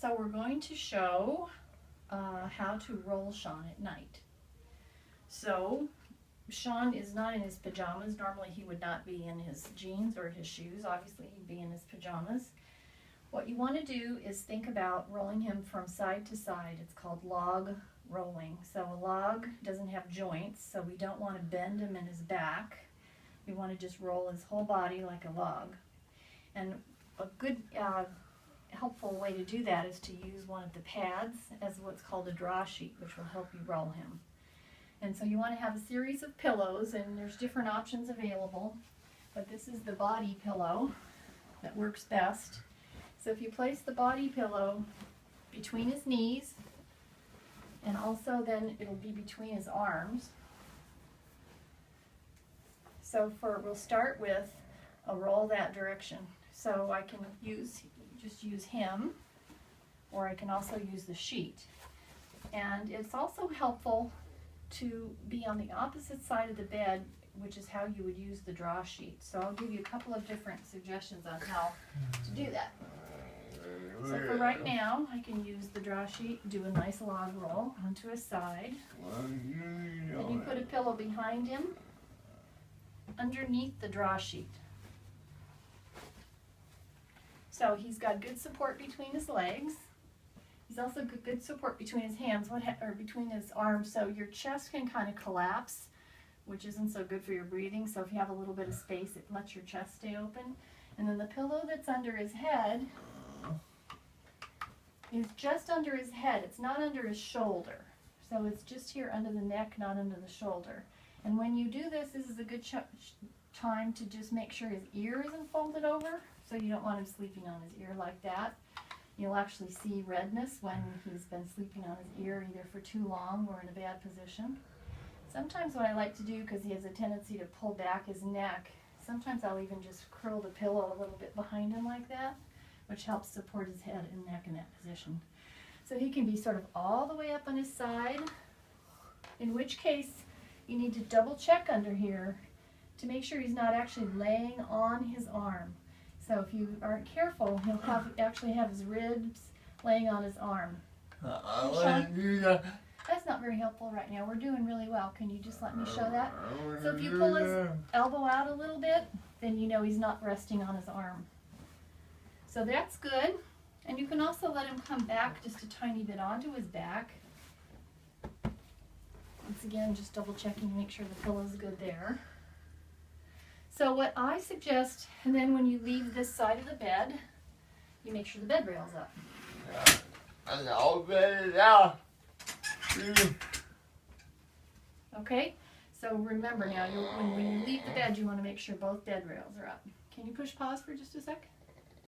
So we're going to show how to roll Sean at night. So Sean is not in his pajamas. Normally he would not be in his jeans or his shoes. Obviously he'd be in his pajamas. What you want to do is think about rolling him from side to side. It's called log rolling. So a log doesn't have joints, so we don't want to bend him in his back. We want to just roll his whole body like a log. And a good helpful way to do that is to use one of the pads as what's called a draw sheet, which will help you roll him. And so you want to have a series of pillows, and there's different options available, but this is the body pillow that works best. So if you place the body pillow between his knees, and also then it'll be between his arms. So we'll start with a roll that direction. So I can just use him, or I can also use the sheet. And it's also helpful to be on the opposite side of the bed, which is how you would use the draw sheet. So I'll give you a couple of different suggestions on how to do that. So for right now, I can use the draw sheet, do a nice log roll onto his side. Then you put a pillow behind him, underneath the draw sheet. So he's got good support between his legs. He's also got good support between his hands, or between his arms, so your chest can kind of collapse, which isn't so good for your breathing. So if you have a little bit of space, it lets your chest stay open. And then the pillow that's under his head is just under his head. It's not under his shoulder. So it's just here under the neck, not under the shoulder. And when you do this, this is a good time to just make sure his ear isn't folded over. So you don't want him sleeping on his ear like that. You'll actually see redness when he's been sleeping on his ear either for too long or in a bad position. Sometimes what I like to do, because he has a tendency to pull back his neck, sometimes I'll even just curl the pillow a little bit behind him like that, which helps support his head and neck in that position. So he can be sort of all the way up on his side, in which case you need to double check under here to make sure he's not actually laying on his arm. So if you aren't careful, he'll actually have his ribs laying on his arm. That's not very helpful right now. We're doing really well. Can you just let me show that? So if you pull his elbow out a little bit, then you know he's not resting on his arm. So that's good. And you can also let him come back just a tiny bit onto his back. Once again, just double checking to make sure the pillow's good there. So what I suggest, and then when you leave this side of the bed, you make sure the bed rail's up. Okay, so remember now, when you leave the bed, you want to make sure both bed rails are up. Can you push pause for just a sec?